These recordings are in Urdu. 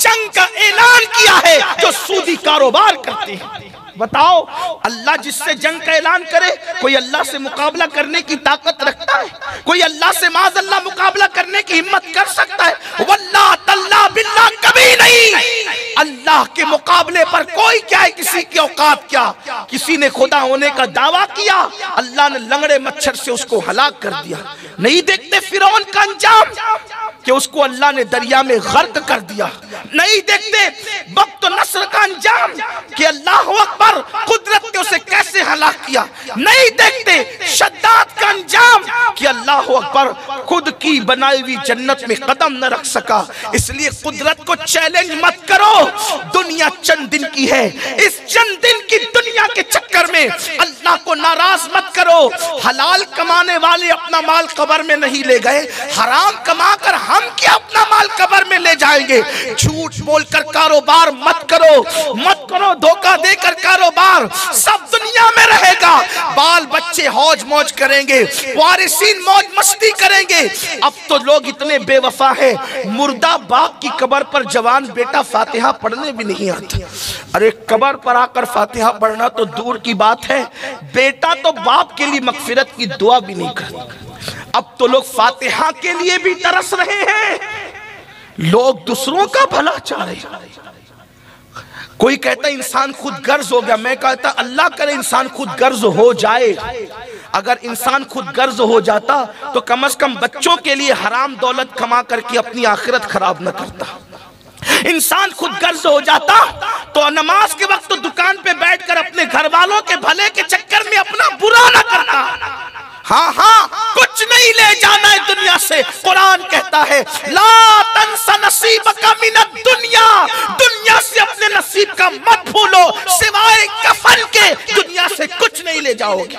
جنگ کا اعلان کیا ہے جو سودی کاروبار کرتے ہیں۔ بتاؤ اللہ جس سے جنگ کا اعلان کرے، کوئی اللہ سے مقابلہ کرنے کی طاقت رکھتا ہے؟ کوئی اللہ سے معاذ اللہ مقابلہ کرنے کی ہمت کر سکتا ہے؟ واللہ تاللہ باللہ کبھی نہیں۔ اللہ کے مقابلے پر کوئی کیا ہے، کسی کی اوقات کیا؟ کسی نے خدا ہونے کا دعویٰ کیا، اللہ نے لنگڑے مچھر سے اس کو ہلاک کر دیا۔ نہیں دیکھتے فرعون کا انجام کہ اس کو اللہ نے دریا میں غرق کر دیا؟ نہیں دیکھتے وقت و نصر کا انجام کہ اللہ اکبر قدرت نے اسے کیسے ہلاک کیا؟ نہیں دیکھتے شداد کا انجام کہ اللہ اکبر خود کی بنائی ہوئی جنت میں قدم نہ رکھ سکا؟ اس لیے قدرت کو چیلنج مت کرو، دنیا چند دن کی ہے، اس چند دن کی دنیا کے چکر میں اللہ کو ناراض مت کرو۔ حلال کمانے والے اپنا مال قبر میں نہیں لے گئے، حرام کما کر ہم کیا اپنا مال قبر میں لے جائیں گے؟ جھوٹ بول کر کاروبار مت کرو، دھوکہ دے کر کاروبار سب دنیا میں رہے گا۔ بال بچے ہوج موج کریں گے، وارثین موج مستی کریں گے۔ اب تو لوگ اتنے بے وفا ہیں، مردہ باپ کی قبر پر جوان بیٹا فاتحہ پڑھنے بھی نہیں آتا۔ ارے قبر پر آ کر فاتحہ پڑھنا تو دور کی بات ہے، بیٹا تو باپ کے لیے مغفرت کی دعا بھی نہیں کرتا۔ اب تو لوگ فاتحہ کے لیے بھی ترس رہے ہیں، لوگ دوسروں کا بھلا چاہ رہے ہیں۔ کوئی کہتا ہے انسان خود غرض ہو گیا، میں کہتا اللہ کرے انسان خود غرض ہو جائے۔ اگر انسان خود غرض ہو جاتا تو کم از کم بچوں کے لیے حرام دولت کما کر کے اپنی آخرت خراب نہ کرتا۔ انسان خود غرض ہو جاتا تو نماز کے وقت تو دکان پہ بیٹھ کر اپنے گھر والوں کے بھلے کے چکر میں اپنا برا نہ کرتا۔ ہاں کچھ نہیں لے جانا ہے دنیا سے۔ قرآن کہتا ہے لا تنس نصیبک من الدنیا، دنیا سے اپنے نصیب کا مت بھولو، سوائے کفن کے دنیا سے کچھ نہیں لے جاؤ گے۔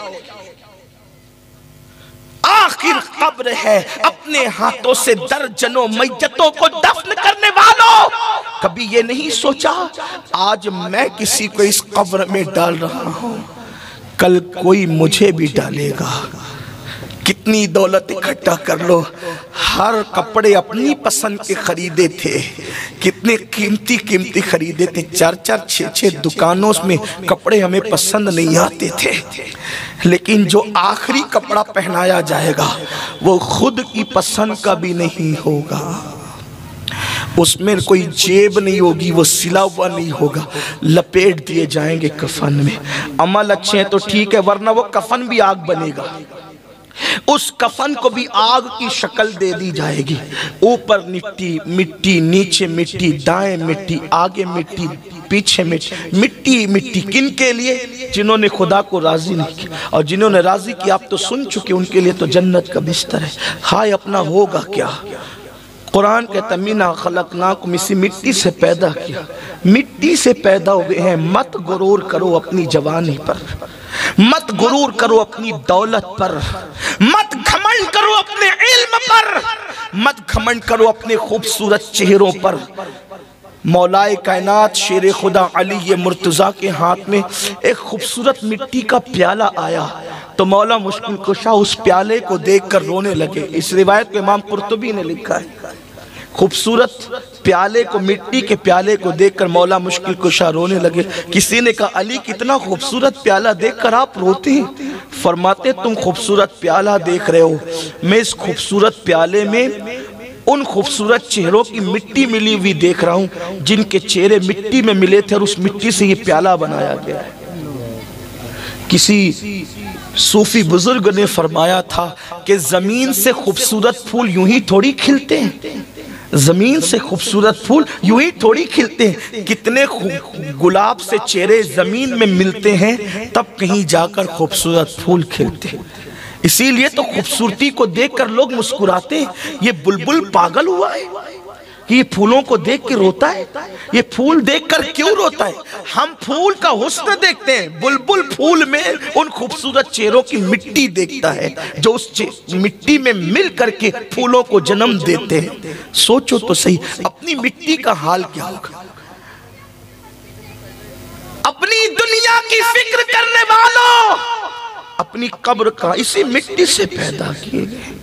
آخر قبر ہے، اپنے ہاتھوں سے درجنوں میتوں کو دفن کرنے والوں، کبھی یہ نہیں سوچا آج میں کسی کو اس قبر میں ڈال رہا ہوں، کل کوئی مجھے بھی ڈالے گا۔ کتنی دولت اکٹھا کر لو، ہر کپڑے اپنی پسند کے خریدے تھے، کتنے قیمتی خریدے تھے، 4 6 دکانوں میں کپڑے ہمیں پسند نہیں آتے تھے، لیکن جو آخری کپڑا پہنایا جائے گا وہ خود کی پسند کا بھی نہیں ہوگا، اس میں کوئی جیب نہیں ہوگی، وہ سلا ہوا نہیں ہوگا، لپیٹ دیے جائیں گے کفن میں۔ عمل اچھے ہیں تو ٹھیک ہے، ورنہ وہ کفن بھی آگ بنے گا، اس کفن کو بھی آگ کی شکل دے دی جائے گی، اوپر مٹی، نیچے مٹی، دائیں مٹی، آگے مٹی، پیچھے مٹی۔ کن کے لیے؟ جنہوں نے خدا کو راضی نہیں کیا، اور جنہوں نے راضی کیا آپ تو سن چکے، ان کے لیے تو جنت کا بستر ہے۔ ہائے اپنا ہوگا کیا؟ قرآن کہتا مینا خلقناکم، اسی مٹی سے پیدا کیا، مٹی سے پیدا ہوئے ہیں۔ مت غرور کرو اپنی جوانی پر، مت غرور کرو اپنی دولت پر، مت گھمنڈ کرو اپنے علم پر، مت گھمنڈ کرو اپنے خوبصورت چہروں پر۔ مولا کائنات شیر خدا علی مرتضیٰ کے ہاتھ میں ایک خوبصورت مٹی کا پیالہ آیا تو مولا مشکل کشا اس پیالے کو دیکھ کر رونے لگے۔ اس روایت کو امام قرطبی نے لکھا ہے، خوبصورت پیالے کو، مٹی کے پیالے کو دیکھ کر مولا مشکل کشا رونے لگے۔ کسی نے کہا علی کتنا خوبصورت پیالہ دیکھ کر آپ روتے ہیں؟ فرماتے تم خوبصورت پیالہ دیکھ رہے ہو، میں اس خوبصورت پیالے میں ان خوبصورت چہروں کی مٹی ملی ہوئی دیکھ رہا ہوں جن کے چہرے مٹی میں ملے تھے، اور اس مٹی سے یہ پیالہ بنایا گیا ہے۔ کسی صوفی بزرگ نے فرمایا تھا کہ زمین سے خوبصورت پھول یوں ہی تھوڑی کھلتے ہیں، زمین سے خوبصورت پھول یوں ہی تھوڑی کھلتے ہیں، کتنے گلاب سے چہرے زمین میں ملتے ہیں تب کہیں جا کر خوبصورت پھول کھلتے ہیں۔ اسی لیے تو خوبصورتی کو دیکھ کر لوگ مسکراتے ہیں۔ یہ بلبل پاگل ہوا ہے کہ یہ پھولوں کو دیکھ کے روتا ہے؟ یہ پھول دیکھ کر کیوں روتا ہے؟ ہم پھول کا حسن دیکھتے ہیں، بلبل پھول میں ان خوبصورت چہروں کی مٹی دیکھتا ہے جو اس مٹی میں مل کر کے پھولوں کو جنم دیتے ہیں۔ سوچو تو صحیح اپنی مٹی کا حال کیا ہوگا۔ اپنی دنیا کی فکر کرنے والوں، اپنی قبر کا اسی مٹی سے پیدا کیے گئے،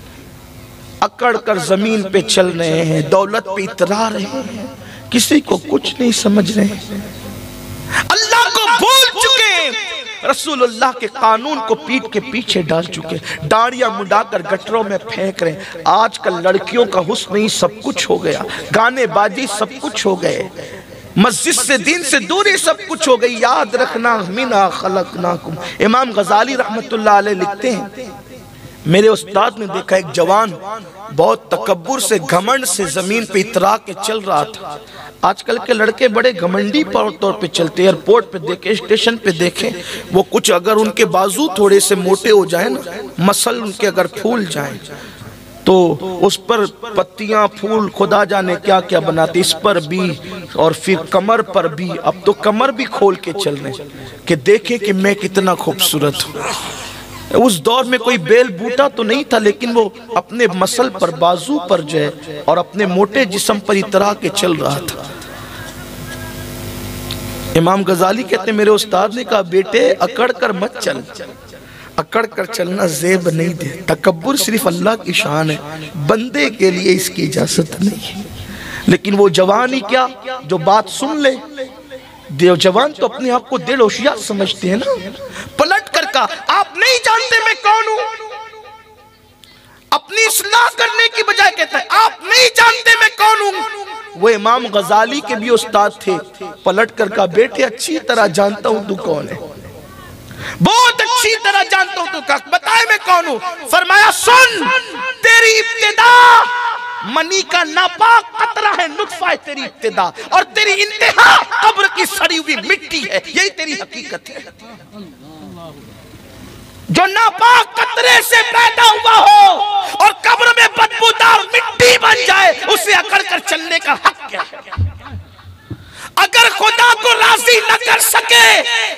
اکڑ کر زمین پہ چل رہے ہیں، دولت پہ اترا رہے ہیں، کسی کو کچھ نہیں سمجھ رہے ہیں، اللہ کو بھول چکے ہیں، رسول اللہ کے قانون کو پیٹ کے پیچھے ڈال چکے، داڑیاں مڈا کر گٹروں میں پھینک رہے ہیں۔ آج کل لڑکیوں کا حسن ہی سب کچھ ہو گیا، گانے بازی سب کچھ ہو گئے، مسجد سے دین سے دوری سب کچھ ہو گئی۔ یاد رکھنا منا خلقناکم، امام غزالی رحمت اللہ علیہ لکھتے ہیں، میرے استاد نے دیکھا ایک جوان بہت تکبر سے گھمنڈ سے زمین پہ اترا کے چل رہا تھا۔ آج کل کے لڑکے بڑے گھمنڈی طور پہ چلتے ہیں، ایئرپورٹ پہ دیکھیں، اسٹیشن پہ دیکھیں، وہ کچھ اگر ان کے بازو تھوڑے سے موٹے ہو جائیں نا، مسل ان کے اگر پھول جائیں تو اس پر پتیاں پھول خدا جانے کیا کیا بناتے، اس پر بھی اور پھر کمر پر بھی۔ اب تو کمر بھی کھول کے چل رہے ہیں کہ دیکھیں کہ میں کتنا خوبصورت ہوں۔ اس دور میں کوئی بیل بوٹا تو نہیں تھا، لیکن وہ اپنے مسل پر بازو پر جو ہے اور اپنے موٹے جسم پر اترا کے چل رہا تھا۔ امام غزالی کہتے ہیں میرے استاد نے کہا بیٹے اکڑ کر مت چل، اکڑ کر چلنا زیب نہیں دے، تکبر صرف اللہ کی شان ہے، بندے کے لیے اس کی اجازت نہیں ہے۔ لیکن وہ جوان ہی کیا جو بات سن لے، جوان تو اپنے آپ کو دل ہوشیار سمجھتے ہیں نا، پلٹ کر کہا آپ نہیں جانتے میں کون ہوں، اپنی اصلاح کرنے کی بجائے کہتا ہے آپ نہیں جانتے میں کون ہوں۔ وہ امام غزالی کے بھی استاد تھے، پلٹ کر کہا بیٹے اچھی طرح جانتا ہوں تو کون ہے، بہت اچھی طرح جانتا ہوں تو کہا بتائے میں کون ہوں۔ فرمایا سن، تیری ابتدا منی کا ناپاک قطرہ ہے، نطفہ ہے تیری ابتدا، اور تیری انتہا قبر کی سڑی ہوئی مٹی ہے، یہی تیری حقیقت ہے۔ جو ناپاک قطرے سے پیدا ہوا ہو اور قبر میں بدبودار مٹی بن جائے، اسے اکڑ کر چلنے کا حق کیا ہے؟ اگر خدا کو راضی نہ کر سکے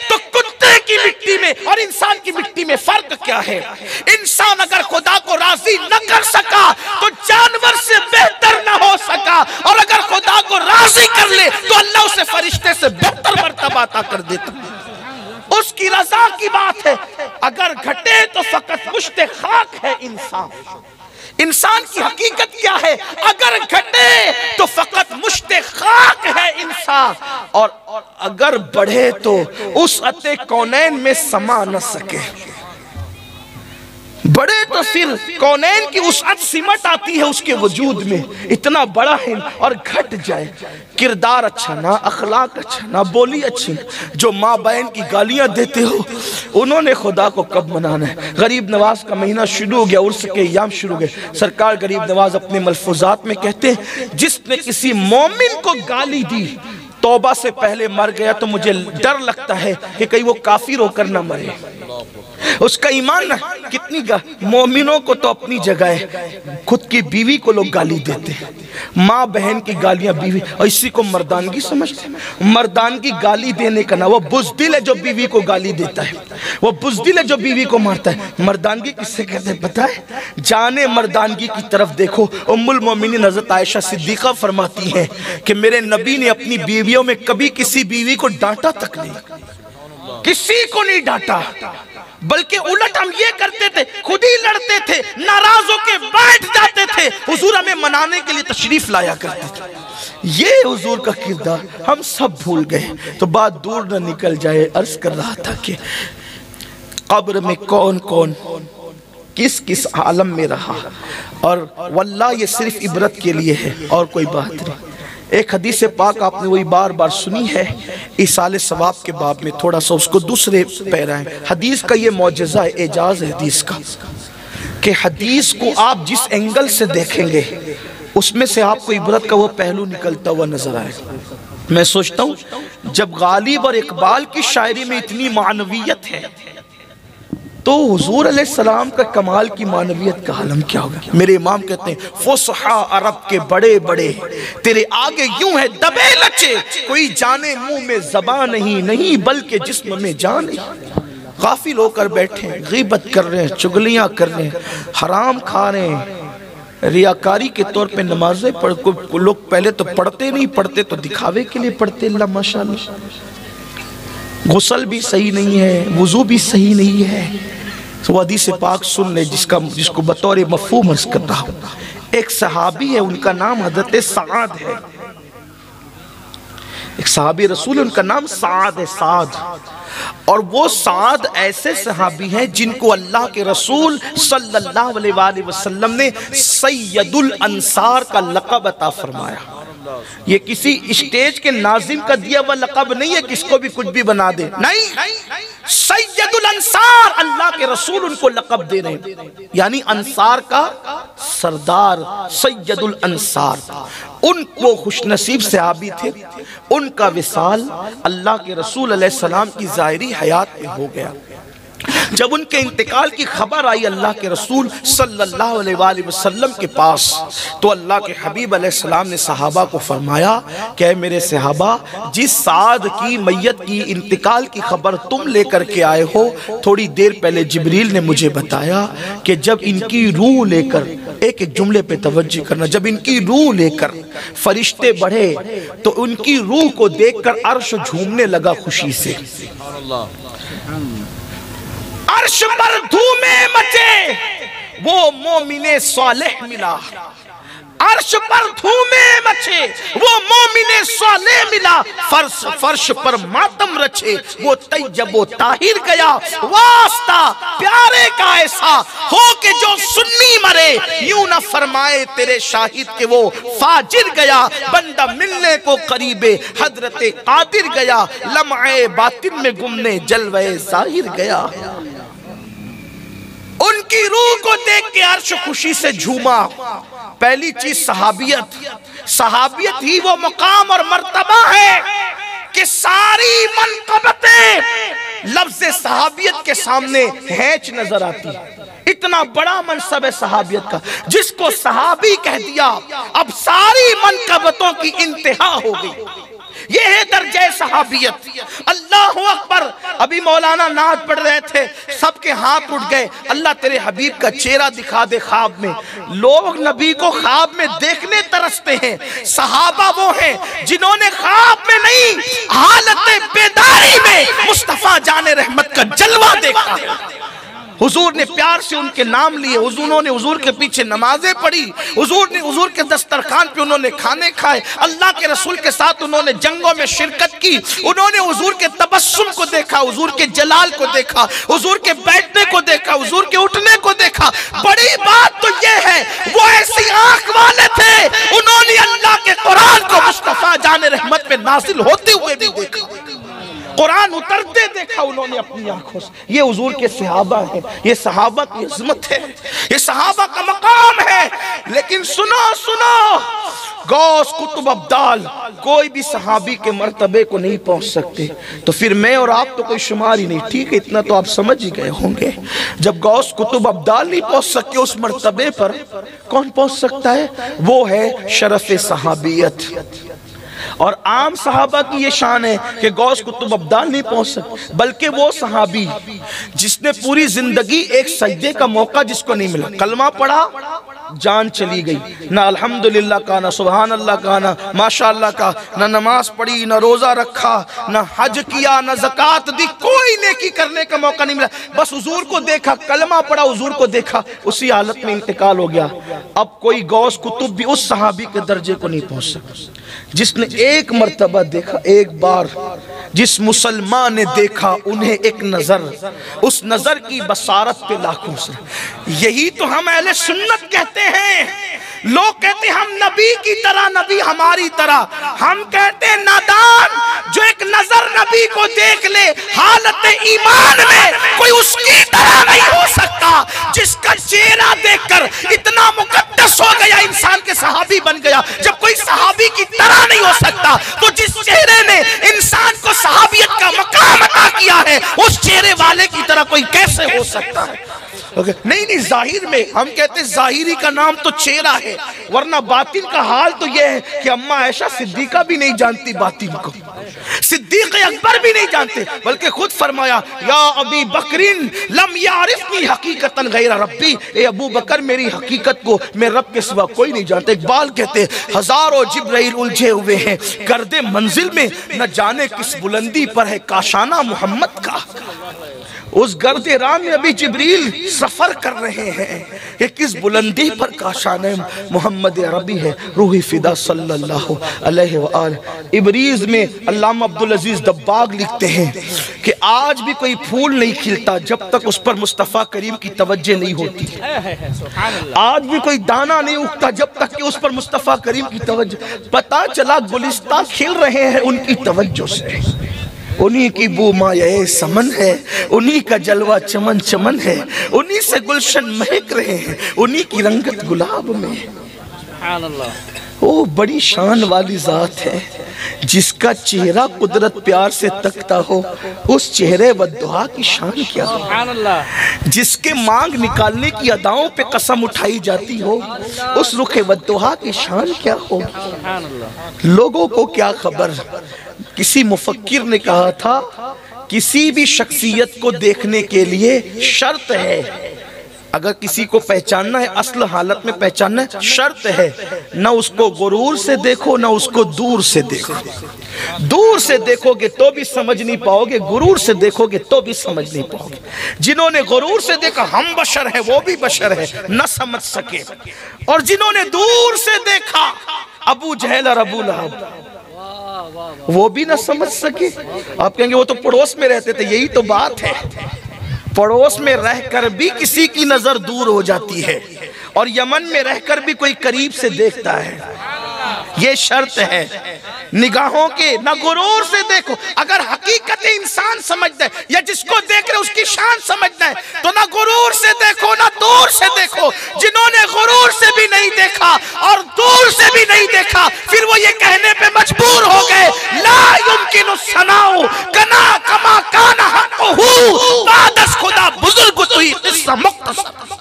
تو کتے کی مٹی میں اور انسان کی مٹی میں فرق کیا ہے؟ انسان اگر خدا کو راضی نہ کر سکا تو جانور سے بہتر نہ ہو سکا، اور اگر خدا کو راضی کر لے تو اللہ اسے فرشتے سے بہتر مرتبہ عطا کر دیتا۔ اس کی رضا کی بات ہے، اگر گھٹے تو فقط مشت خاک ہے انسان۔ انسان کی حقیقت کیا ہے؟ اگر گھٹے تو فقط مشت خاک ہے انسان، اور اگر بڑھے تو اس عطے کونین میں سما نہ سکے۔ بڑے تو پھر کونین کی وسعت سمٹ آتی ہے اس کے وجود میں، اتنا بڑا ہے، اور گھٹ جائے، کردار اچھا نہ، اخلاق اچھا نہ، بولی اچھی نہ، جو ماں بہن کی گالیاں دیتے ہو انہوں نے خدا کو کب منانا ہے؟ غریب نواز کا مہینہ شروع ہو گیا، عرس کے ایام شروع ہو گئے۔ سرکار غریب نواز اپنے ملفوظات میں کہتے ہیں جس نے کسی مومن کو گالی دی توبہ سے پہلے مر گیا تو مجھے ڈر لگتا ہے کہ کہیں وہ کافر ہو کر نہ مرے، اس کا ایمان نہ۔ کتنی مومنوں کو تو اپنی جگہ ہے، خود کی بیوی کو لوگ گالی دیتے ہیں، ماں بہن کی گالیاں بیوی، اور اسی کو مردانگی سمجھتے ہیں۔ مردانگی گالی دینے کا نہ، وہ بزدل ہے جو بیوی کو گالی دیتا ہے، وہ بزدل ہے جو بیوی کو مارتا ہے۔ مردانگی کس سے کہتے ہیں پتہ ہے؟ جانے مردانگی کی طرف دیکھو، ام المومنین حضرت عائشہ صدیقہ فرماتی ہیں کہ میرے نبی نے اپنی بیویوں میں کبھی کسی بیوی کو ڈانٹا تک نہیں، کسی کو نہیں ڈانٹا، بلکہ الٹ ہم یہ کرتے تھے، خود ہی لڑتے تھے، ناراض ہو کے بیٹھ جاتے تھے، حضور ہمیں منانے کے لیے تشریف لایا کرتے تھے۔ یہ حضور کا کردار ہم سب بھول گئے۔ تو بات دور نہ نکل جائے، عرض کر رہا تھا کہ قبر میں کون کون کس کس عالم میں رہا، اور واللہ یہ صرف عبرت کے لیے ہے اور کوئی بات نہیں۔ ایک حدیث پاک آپ نے وہی بار بار سنی ہے، ایصال ثواب کے باب میں، تھوڑا سا اس کو دوسرے پیرا ہے۔ حدیث کا یہ معجزہ ہے، اعجاز ہے حدیث کا، کہ حدیث کو آپ جس اینگل سے دیکھیں گے اس میں سے آپ کو عبرت کا وہ پہلو نکلتا ہوا نظر آئے۔ میں سوچتا ہوں جب غالب اور اقبال کی شاعری میں اتنی معنویت ہے تو حضور علیہ السلام کا کمال کی معنویت کا عالم کیا ہوگا؟ میرے امام کہتے ہیں فصحا عرب کے بڑے بڑے تیرے آگے یوں ہے دبے لچے، کوئی جانے منہ میں زبان نہیں بلکہ جسم میں جان نہیں۔ غافل ہو کر بیٹھے ہیں، غیبت کر رہے ہیں، چگلیاں کر رہے ہیں، حرام کھا رہے ہیں، ریاکاری کے طور پہ نمازیں پڑھ، لوگ پہلے تو پڑھتے نہیں، پڑھتے تو دکھاوے کے لیے پڑھتے، اللہ ماشاءاللہ، غسل بھی صحیح نہیں ہے، وضو بھی صحیح نہیں ہے۔ وہ حدیث پاک سن لے جس کو بطور مفہوم عرض کر رہا ہوں۔ ایک صحابی ہے، ان کا نام حضرت سعد ہے، ایک صحابی رسول، ان کا نام سعد ہے، سعد. اور وہ سعد ایسے صحابی ہیں جن کو اللہ کے رسول صلی اللہ علیہ وآلہ وسلم نے سید الانصار کا لقب عطا فرمایا. یہ کسی اسٹیج کے ناظم کا دیا ہوا لقب نہیں ہے کس کو بھی کچھ بھی بنا دے، نہیں، سید الانصار اللہ کے رسول ان کو لقب دے رہے ہیں، یعنی انصار کا سردار سید الانصار. ان کو خوش نصیب صحابی تھے، ان کا وصال اللہ کے رسول علیہ السلام کی ظاہری حیات میں ہو گیا. جب ان کے انتقال کی خبر آئی اللہ کے رسول صلی اللہ علیہ وآلہ وسلم کے پاس، تو اللہ کے حبیب علیہ السلام نے صحابہ کو فرمایا کہ اے میرے صحابہ، جس سعد کی میت کی انتقال کی خبر تم لے کر کے آئے ہو، تھوڑی دیر پہلے جبریل نے مجھے بتایا کہ جب ان کی روح لے کر، ایک توجہ پہ توجہ کرنا، جب ان کی روح لے کر فرشتے بڑھے تو ان کی روح کو دیکھ کر عرش جھومنے لگا خوشی سے. عرش پر دھومیں مچے، وہ مومن صالح ملا. عرش پر دھومیں مچے، وہ مومن صالح ملا. فرش پر ماتم رچے، وہ طیب و طاہر گیا. واسطہ پیارے کا ایسا ہو کہ جو سنی مرے، یوں نہ فرمائے تیرے شاہد کہ وہ فاجر گیا. بندہ ملنے کو قریب حضرت قادر گیا، لمعے باطن میں گمنے جلوے ظاہر گیا. ان کی روح کو دیکھ کے عرش خوشی سے جھوما. پہلی چیز صحابیت. صحابیت ہی وہ مقام اور مرتبہ ہے کہ ساری منقبتیں لفظ صحابیت کے سامنے ہیچ نظر آتی ہے. اتنا بڑا منصب ہے صحابیت کا، جس کو صحابی کہہ دیا اب ساری منقبتوں کی انتہا ہو گئی. یہ ہے درجہ صحابیت. اللہ اکبر. ابھی مولانا نعت پڑھ رہے تھے، سب کے ہاتھ اٹھ گئے. اللہ تیرے حبیب کا چہرہ دکھا دے خواب میں. لوگ نبی کو خواب میں دیکھنے ترستے ہیں. صحابہ وہ ہیں جنہوں نے خواب میں نہیں، حالت بیداری میں مصطفیٰ جان رحمت کا جلوہ دیکھا. حضور نے پیار سے ان کے نام لیے، حضور نے حضور کے پیچھے نمازیں پڑھی، حضور کے دسترخوان پہ انہوں نے کھانے کھائے، اللہ کے رسول کے ساتھ انہوں نے جنگوں میں شرکت کی. انہوں نے حضور کے تبسم کو دیکھا، حضور کے جلال کو دیکھا، حضور کے بیٹھنے کو دیکھا، حضور کے اٹھنے کو دیکھا. بڑی بات تو یہ ہے وہ ایسی آنکھ والے تھے، انہوں نے اللہ کے قرآن کو مصطفیٰ جان رحمت پہ نازل ہوتے ہوئے بھی دیکھا، قرآن اترتے دیکھا انہوں نے اپنی آنکھوں سے. یہ حضور کے صحابہ ہیں، یہ صحابہ کی عظمت ہے، یہ صحابہ کا مقام ہے. لیکن سنو غوث قطب ابدال کوئی بھی صحابی کے مرتبے کو نہیں پہنچ سکتے. تو پھر میں اور آپ تو کوئی شمار ہی نہیں. ٹھیک ہے، اتنا تو آپ سمجھ ہی گئے ہوں گے. جب غوث قطب ابدال نہیں پہنچ سکتے اس مرتبے پر، کون پہنچ سکتا ہے؟ وہ ہے شرف صحابیت. اور عام صحابہ کی یہ شان ہے کہ غوث قطب ابدال نہیں پہنچ سکتے، بلکہ وہ صحابی جس نے پوری زندگی ایک سجدے کا موقع جس کو نہیں ملا، کلمہ پڑھا جان چلی گئی، نہ الحمدللہ کا، نہ سبحان اللہ کا، نہ ماشاءاللہ کا، نہ نماز پڑھی، نہ روزہ رکھا، نہ حج کیا، نہ زکوٰۃ دی، کوئی نیکی کرنے کا موقع نہیں ملا. بس حضور کو دیکھا، کلمہ پڑھا، حضور کو دیکھا، اسی حالت میں انتقال ہو گیا. اب کوئی غوث قطب بھی اس صحابی کے درجے کو نہیں پہنچ سکا جس نے ایک مرتبہ دیکھا، ایک بار جس مسلمان نے دیکھا انہیں ایک نظر، اس نظر کی بصارت پہ لاکھوں سے. یہی تو ہم اہل سنت کہتے ہیں. لوگ کہتے ہیں ہم نبی کی طرح، نبی ہماری طرح. ہم کہتے ہیں نادان جو ایک نظر نبی کو دیکھ لے حالت ایمان میں کوئی اس کی طرح نہیں ہو سکتا. جس کا چہرہ دیکھ کر اتنا مقدس ہو گیا، انسان کے صحابی بن گیا. جب کوئی صحابی کی طرح نہیں ہو سکتا تو جس چہرے نے انسان کو صحابیت کا مقام عطا کیا ہے اس چہرے والے کی طرح کوئی کیسے ہو سکتا ہے؟ نہیں ظاہر میں ہم کہتے ہیں ظاہری کا نام تو چہرہ ہے، ورنہ باطن کا حال تو یہ ہے کہ اماں عائشہ صدیقہ بھی نہیں جانتی باطن کو، صدیق اکبر بھی نہیں جانتے، بلکہ خود فرمایا یا ابی بکرین لم یعرفنی حقیقتا غیر ربی، اے ابو بکر میری حقیقت کو میں رب کے سوا کوئی نہیں جانتا. اقبال کہتے ہزاروں جبرائیل الجھے ہوئے ہیں گردِ منزل میں، نہ جانے کس بلندی پر ہے کاشانہ محمد کا. اس گرد راہ میں ابھی جبریل سفر کر رہے ہیں کہ کس بلندی پر کاشان محمد عربی ہے، روحی فدا صلی اللہ علیہ وآلہ۔ ابریز میں علامہ عبدالعزیز دباغ لکھتے ہیں کہ آج بھی کوئی پھول نہیں کھلتا جب تک اس پر مصطفیٰ کریم کی توجہ نہیں ہوتی، آج بھی کوئی دانہ نہیں اگتا جب تک کہ اس پر مصطفیٰ کریم کی توجہ۔ پتہ چلا گلستہ کھل رہے ہیں ان کی توجہ سے، انہی کی بو مایہ سمن ہے، انہی کا جلوہ چمن چمن ہے، انہی سے گلشن مہک رہے ہیں، انہی کی رنگت گلاب میں۔ سبحان اللہ۔ وہ بڑی شان والی ذات ہے جس کا چہرہ قدرت پیار سے تکتا ہو، اس چہرے والدعا کی شان کیا ہو، جس کے مانگ نکالنے کی اداؤں پہ قسم اٹھائی جاتی ہو، اس رخ والدعا کی شان کیا ہو۔ لوگوں کو کیا خبر، کسی مفکر نے کہا تھا کسی بھی شخصیت کو دیکھنے کے لیے شرط ہے، اگر کسی کو پہچاننا ہے اصل حالت میں پہچاننا ہے، شرط ہے نہ اس کو غرور سے دیکھو نہ اس کو دور سے دیکھو۔ دور سے دیکھو گے تو بھی سمجھ نہیں پاؤ گے، غرور سے دیکھو گے تو بھی سمجھ نہیں پاؤ گے۔ جنہوں نے غرور سے دیکھا ہم بشر ہیں وہ بھی بشر ہیں، نہ سمجھ سکے، اور جنہوں نے دور سے دیکھا ابو جہل اور ابو لہب وہ بھی نہ سمجھ سکے۔ آپ کہیں گے وہ تو پڑوس میں رہتے تھے، یہی تو بات ہے، پڑوس میں رہ کر بھی کسی کی نظر دور ہو جاتی ہے اور یمن میں رہ کر بھی کوئی قریب سے دیکھتا ہے۔ یہ شرط ہے نگاہوں کے، نہ غرور سے دیکھو۔ اگر حقیقت انسان سمجھتا ہے یا جس کو دیکھ رہے اس کی شان سمجھتا ہے تو نہ غرور سے دیکھو نہ دور سے دیکھو۔ جنہوں نے غرور سے بھی نہیں دیکھا اور دور سے بھی نہیں دیکھا پھر وہ یہ کہنے پہ مجبور ہو گئے لا یمکن الثناء کنا کما کان حقہ بعد از خدا بزرگ توئی قصہ مختصر۔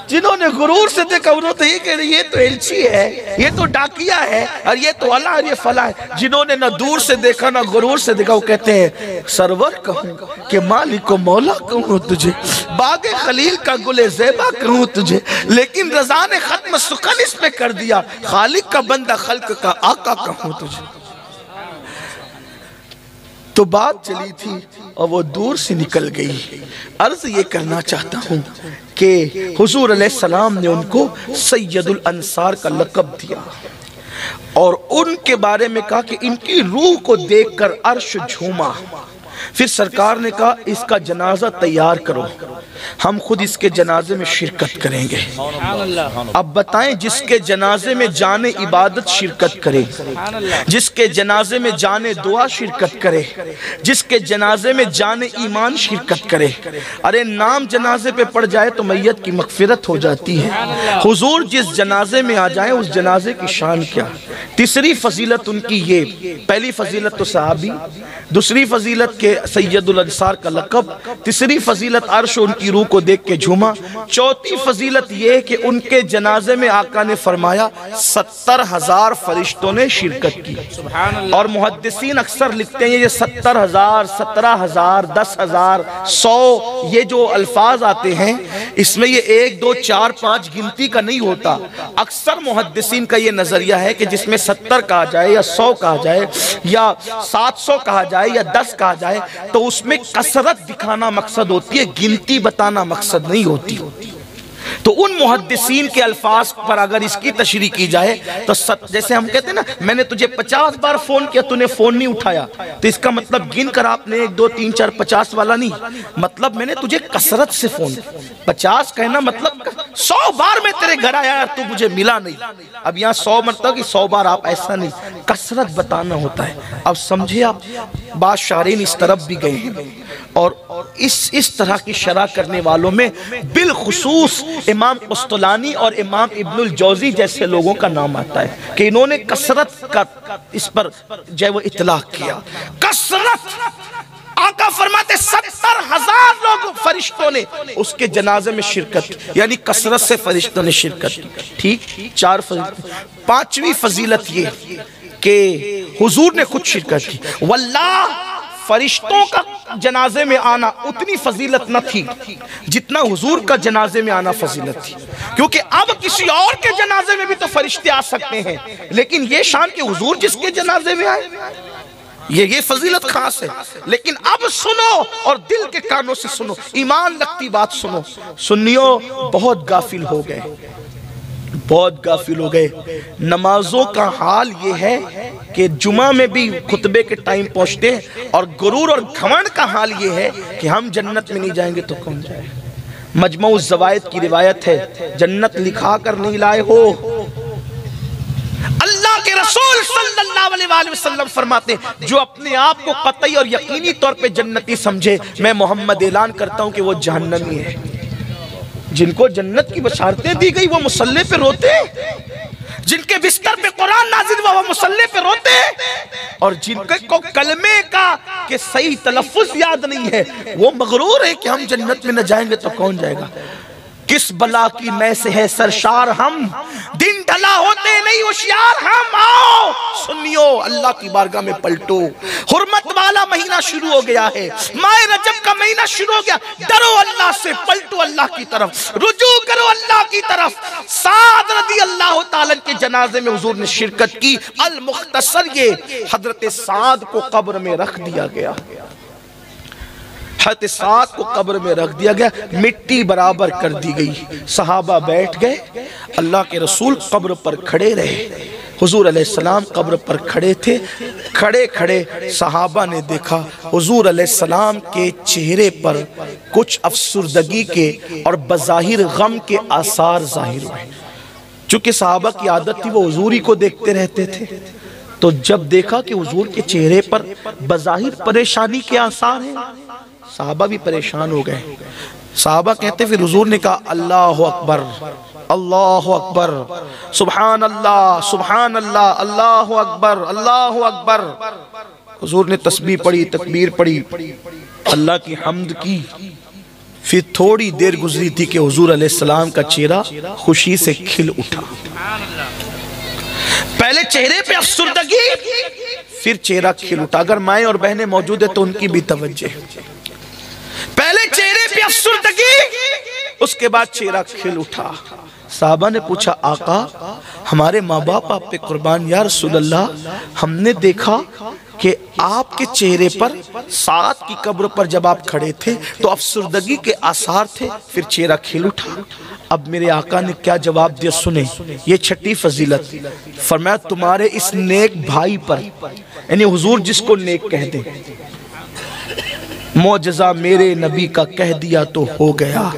جنہوں نے غرور سے دیکھا انہوں نے یہ کہا یہ تو ایلچی ہے، یہ تو ڈاکیہ ہے، اور یہ تو اللہ اور یہ فلاں ہے۔ جنہوں نے نہ دور سے دیکھا نہ غرور سے دیکھا وہ کہتے ہیں سرور کہوں کہ مالک و مولا کہوں تجھے، باغ خلیل کا گل زیبا کہوں تجھے، لیکن رضا نے ختم سخن اس پہ کر دیا، خالق کا بندہ خلق کا آقا کہوں تجھے۔ تو بات چلی تھی اور وہ دور سے نکل گئی۔ عرض یہ کرنا چاہتا ہوں کہ حضور علیہ السلام نے ان کو سید الانصار کا لقب دیا اور ان کے بارے میں کہا کہ ان کی روح کو دیکھ کر عرش جھوما۔ پھر سرکار نے کہا اس کا جنازہ تیار کرو، ہم خود اس کے جنازے میں شرکت کریں گے۔ اب بتائیں جس کے جنازے میں جان عبادت شرکت کرے، جس کے جنازے میں جان دعا شرکت کرے، جس کے جنازے میں جان ایمان شرکت کرے، ارے نام جنازے پہ پڑ جائے تو میت کی مغفرت ہو جاتی ہے۔ حضور جس جنازے میں آ جائیں اس جنازے کی شان کیا۔ تیسری فضیلت ان کی یہ، پہلی فضیلت تو صحابی، دوسری فضیلت کے سید الانصار کا لقب، تیسری فضیلت عرش ان کی روح کو دیکھ کے جھوما، چوتھی فضیلت یہ کہ ان کے جنازے میں آقا نے فرمایا 70,000 فرشتوں نے شرکت کی۔ اور محدثین اکثر لکھتے ہیں یہ 70,000 17,000 10,000 100 یہ جو الفاظ آتے ہیں اس میں یہ 1 2 4 5 گنتی کا نہیں ہوتا۔ اکثر محدثین کا یہ نظریہ ہے کہ جس میں 70 کہا جائے یا 100 کہا جائے یا 700 کہا جائے یا 10 کہا جائے تو اس میں کثرت دکھانا مقصد ہوتی ہے، گنتی بتانا مقصد نہیں ہوتی۔ تو ان محدثین کے الفاظ پر اگر اس کی تشریح کی جائے تو جیسے ہم کہتے ہیں نا میں نے تجھے 50 بار فون کیا تو نے فون نہیں اٹھایا، تو اس کا مطلب گن کر آپ نے 1 2 3 4 50 والا نہیں، مطلب میں نے تجھے کثرت سے فون 50 کہنا مطلب 100 بار میں تیرے گھر آیا تو مجھے ملا نہیں۔ اب یہاں 100 مرتبہ کہ 100 بار آپ ایسا نہیں، کثرت بتانا ہوتا ہے۔ اب سمجھے آپ بعض شارحین اس طرف بھی گئے ہیں اور اس طرح کی شرح کرنے والوں میں بالخصوص امام قسطلانی اور امام ابن الجوزی جیسے لوگوں کا نام آتا ہے کہ انہوں نے کثرت کا اس پر جو وہ اطلاق کیا۔ کثرت آقا فرماتے 70,000 لوگ فرشتوں نے اس کے جنازے میں شرکت کی، یعنی کثرت سے فرشتوں نے شرکت کی۔ ٹھیک 4 فضیلت۔ 5ویں فضیلت یہ کہ حضور نے خود شرکت کی۔ واللہ فرشتوں کا جنازے میں آنا اتنی فضیلت نہ تھی جتنا حضور کا جنازے میں آنا فضیلت تھی، کیونکہ اب کسی اور کے جنازے میں بھی تو فرشتے آ سکتے ہیں لیکن یہ شان کہ حضور جس کے جنازے میں آئے۔ یہ فضیلت خاص ہے. لیکن اب سنو اور دل کے کانوں سے سنو, ایمان لگتی بات سنو. سنیو, بہت غافل ہو گئے, بہت غافل ہو گئے. نمازوں کا حال یہ ہے کہ جمعہ میں بھی خطبے کے ٹائم پہنچتے ہیں, اور غرور اور گھمنڈ کا حال یہ ہے کہ ہم جنت میں نہیں جائیں گے تو کون جائے. مجموع الزوائد کی روایت ہے, جنت لکھا کر نہیں لائے ہو. اللہ کے رسول صلی اللہ علیہ وآلہ وسلم فرماتے ہیں, جو اپنے آپ کو قطعی اور یقینی طور پہ جنتی سمجھے, میں محمد اعلان کرتا ہوں کہ وہ جہنمی ہے. جن کو جنت کی بشارتیں دی گئی وہ مصلی پہ روتے, جن کے بستر پہ قرآن نازل ہوا وہ مصلی پہ روتے, اور جن کو کلمے کا کہ صحیح تلفظ یاد نہیں ہے وہ مغرور ہے کہ ہم جنت میں نہ جائیں گے تو کون جائے گا. کس بلا کی میں سے ہے سرشار ہم, دن ڈھلا ہوتے نہیں ہوشیار ہم. آؤ سنیو, اللہ کی بارگاہ میں پلٹو. حرمت والا مہینہ شروع ہو گیا ہے, ماہ رجب کا مہینہ شروع ہو گیا. ڈرو اللہ سے, پلٹو اللہ کی طرف, رجوع کرو اللہ کی طرف. سعد رضی اللہ تعالیٰ کے جنازے میں حضور نے شرکت کی. المختصر یہ حضرت سعد کو قبر میں رکھ دیا گیا, حضرت سعد کو قبر میں رکھ دیا گیا, مٹی برابر کر دی گئی. صحابہ بیٹھ گئے, اللہ کے رسول قبر پر کھڑے رہے. حضور علیہ السلام قبر پر کھڑے تھے. کھڑے کھڑے صحابہ نے دیکھا حضور علیہ السلام کے چہرے پر کچھ افسردگی کے اور بظاہر غم کے آثار ظاہر ہوئے. چونکہ صحابہ کی عادت تھی وہ حضور ہی کو دیکھتے رہتے تھے, تو جب دیکھا کہ حضور کے چہرے پر بظاہر پریشانی کے آثار ہیں, صحابہ بھی پریشان ہو گئے. صحابہ کہتے پھر حضور نے کہا اللہ اکبر, اللہ اکبر, سبحان اللہ, سبحان اللہ, اللہ اکبر, اللہ اکبر. حضور نے تسبیح پڑھی, تکبیر پڑھی, اللہ کی حمد کی. پھر تھوڑی دیر گزری تھی کہ حضور علیہ السلام کا چہرہ خوشی سے کھل اٹھا. پہلے چہرے پہ افسردگی, پھر چہرہ کھل اٹھا. اگر مائیں اور بہنیں موجود ہیں تو ان کی بھی توجہ. پہلے چہرے پہ افسردگی, اس کے بعد چہرہ کھل اٹھا. صحابہ نے پوچھا آقا ہمارے ماں باپ آپ پہ قربان, یا رسول اللہ ہم نے دیکھا کہ آپ کے چہرے پر سعد کی قبر پر جب آپ کھڑے تھے تو افسردگی کے آثار تھے, پھر چہرہ کھل اٹھا. اب میرے آقا نے کیا جواب دیا سنیں, یہ چھٹی فضیلت. فرمایا تمہارے اس نیک بھائی پر, یعنی حضور جس کو نیک کہہ دیں, معجزہ میرے نبی کا کہہ دیا تو ہو گیا,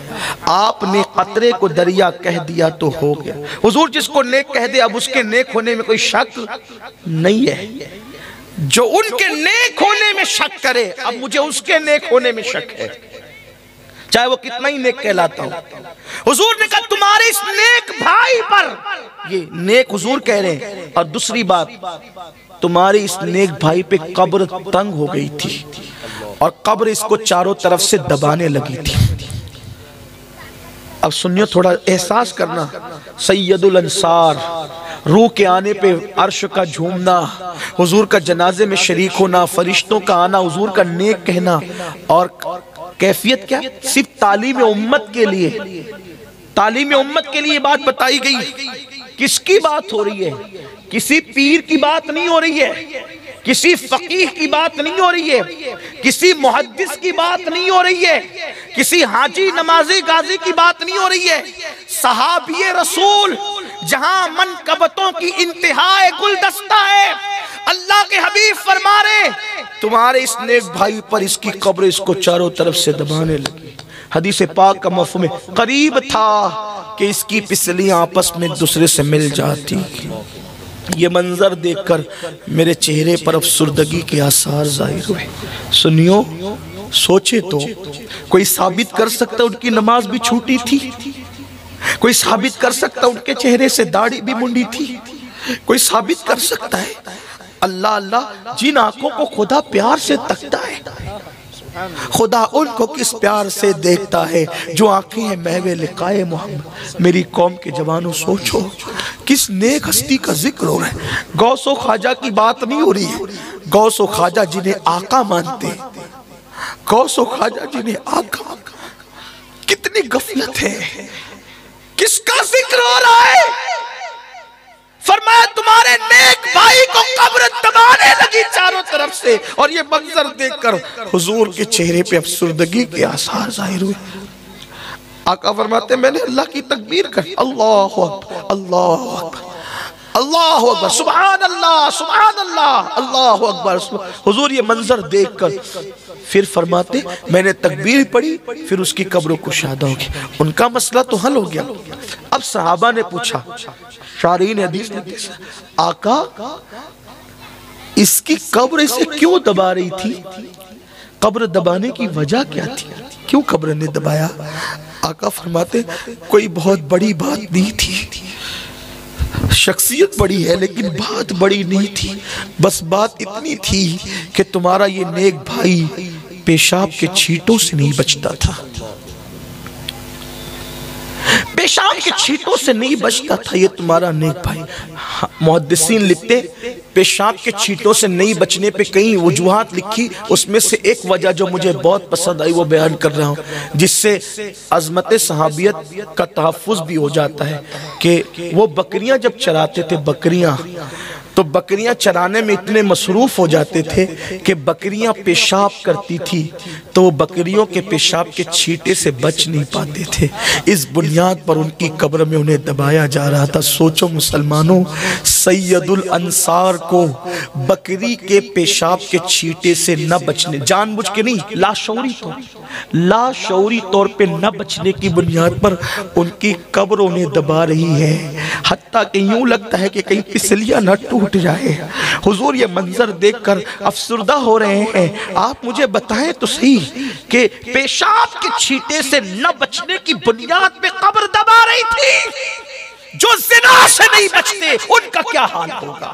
آپ نے قطرے کو دریا کہہ دیا تو ہو گیا. حضور جس کو نیک کہہ دے, اب اس کے نیک ہونے میں کوئی شک نہیں ہے. جو ان کے نیک ہونے میں شک کرے, اب مجھے اس کے نیک ہونے میں شک ہے, چاہے وہ کتنا ہی نیک کہلاتا ہو. حضور نے کہا تمہارے اس نیک بھائی پر, یہ نیک حضور کہہ رہے ہیں. اور دوسری بات, تمہارے اس نیک بھائی پہ قبر تنگ ہو گئی تھی اور قبر اس کو چاروں طرف سے دبانے لگی تھی. اب سنیو, تھوڑا احساس کرنا. سید الانصار, روح کے آنے پہ عرش کا جھومنا, حضور کا جنازے میں شریک ہونا, فرشتوں کا آنا, حضور کا نیک کہنا, اور کیفیت کیا, صرف تعلیم امت کے لیے, تعلیم امت کے لیے بات بتائی گئی. کس کی بات ہو رہی ہے؟ کسی پیر کی بات نہیں ہو رہی ہے, کسی فقیہ کی بات نہیں ہو رہی ہے, کسی محدث کی بات نہیں ہو رہی ہے, کسی حاجی نمازی غازی کی بات نہیں ہو رہی ہے. صحابی رسول جہاں منقبتوں کی انتہائی گلدستہ ہے, اللہ کے حبیب فرما رہے تمہارے اس نیک بھائی پر اس کی قبر اس کو چاروں طرف سے دبانے لگی. حدیث پاک کا مفہوم ہے, قریب تھا کہ اس کی پسلیاں آپس میں دوسرے سے مل جاتی. یہ منظر دیکھ کر میرے چہرے پر افسردگی کے آثار ظاہر ہوئے. سنیو, سوچے تو کوئی ثابت کر سکتا ان کی نماز بھی چھوٹی تھی, کوئی ثابت کر سکتا ان کے چہرے سے داڑھی بھی منڈی تھی, کوئی ثابت کر سکتا ہے. اللہ اللہ, جن آنکھوں کو خدا پیار سے تکتا ہے, خدا ان کو کس پیار سے دیکھتا ہے جو آنکھیں ہیں محو لقائے محمد. میری قوم کے جوانوں سوچو, کس نیک ہستی کا ذکر ہو رہا ہے. غوث و خواجہ کی بات نہیں ہو رہی ہے, غوث و خواجہ جنہیں آقا مانتے ہیں, غوث و خواجہ جنہیں آقا. کتنی غفلت ہے, کس کا ذکر ہو رہا ہے؟ فرمایا تمہارے نیک بھائی کو قبر دبانے لگی چاروں طرف سے، اور یہ منظر دیکھ کر حضور کے چہرے پہ افسردگی کے آثار ظاہر ہوئے۔ آقا فرماتے ہیں میں نے اللہ کی تکبیر کر، اللہ اکبر اللہ اکبر اللہ اکبر، سبحان اللہ سبحان اللہ اللہ اکبر۔ حضور یہ منظر دیکھ کر پھر فرماتے میں نے تکبیر پڑھی، پھر اس کی قبر کشادہ ہو گئی، ان کا مسئلہ تو حل ہو گیا۔ اب صحابہ نے پوچھا، شارحین حدیث نے پوچھا، آقا اس کی قبر اسے کیوں دبا رہی تھی؟ قبر دبانے کی وجہ کیا تھی؟ کیوں قبر نے دبایا؟ آقا فرماتے کوئی بہت بڑی بات نہیں تھی، شخصیت بڑی ہے لیکن بات بڑی نہیں تھی، بس بات اتنی تھی کہ تمہارا یہ نیک بھائی پیشاب کے چھینٹوں سے نہیں بچتا تھا، پیشاب کے چھینٹوں سے نہیں بچتا تھا یہ تمہارا نیک بھائی۔ محدثین لکھتے پیشاب کے چھینٹوں سے نہیں بچنے پہ کئی وجوہات لکھی، اس میں سے ایک وجہ جو مجھے بہت پسند آئی وہ بیان کر رہا ہوں، جس سے عظمت صحابیت کا تحفظ بھی ہو جاتا ہے کہ وہ بکریاں جب چراتے تھے، بکریاں تو بکریاں چرانے میں اتنے مصروف ہو جاتے تھے کہ بکریاں پیشاب کرتی تھی تو وہ بکریوں کے پیشاب کے چھینٹے سے بچ نہیں پاتے تھے، اس بنیاد پر ان کی قبر میں انہیں دبایا جا رہا تھا۔ سوچو مسلمانوں، سید الانصار کو بکری کے پیشاب کے چھینٹے سے نہ بچنے، جان بوجھ کے نہیں، لاشعوری طور پہ نہ بچنے کی بنیاد پر ان کی قبر انہیں دبا رہی ہے، حتیٰ کہ یوں لگتا ہے کہ کہیں پسلیاں نہ ٹوٹ جائے۔ حضور یہ منظر دیکھ کر افسردہ ہو رہے ہیں، آپ مجھے بتائیں تو صحیح کہ پیشاب کے چھینٹے سے نہ بچنے کی بنیاد پہ قبر دبا رہی تھی، جو زنا سے نہیں بچتے ان کا کیا حال ہوگا،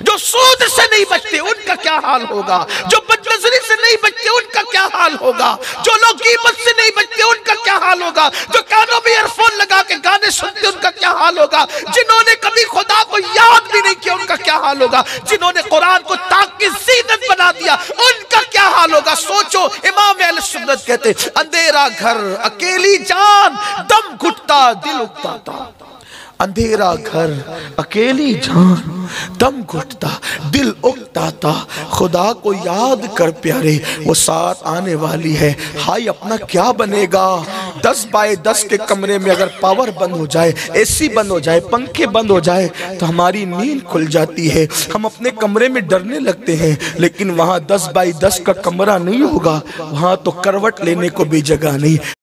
جو سود سے نہیں بچتے ان کا کیا حال ہوگا، جو بدنظری سے نہیں بچتے ان کا کیا حال ہوگا، جو لوگ غیبت سے نہیں بچتے ان کا کیا حال ہوگا، جو کانوں میں ایئر فون لگا کے گانے سنتے ان کا کیا حال ہوگا، جنہوں نے کبھی خدا کو یاد بھی نہیں کیا ان کا کیا حال ہوگا، جنہوں نے قرآن کو طاق کی زینت بنا دیا ان کا کیا حال ہوگا۔ سوچو، امام اہل سنت کہتے اندھیرا گھر اکیلی جان دم گھٹتا دل اکتاتا، اندھیرا گھر اکیلی جان دم گھٹتا دل اکتاتا، خدا کو یاد کر پیارے وہ ساتھ آنے والی ہے، ہائی اپنا کیا بنے گا۔ 10x10 کے کمرے میں اگر پاور بند ہو جائے، اے سی بند ہو جائے، پنکھے بند ہو جائے تو ہماری نیند کھل جاتی ہے، ہم اپنے کمرے میں ڈرنے لگتے ہیں، لیکن وہاں 10x10 کا کمرہ نہیں ہوگا، وہاں تو کروٹ لینے کو بھی جگہ نہیں۔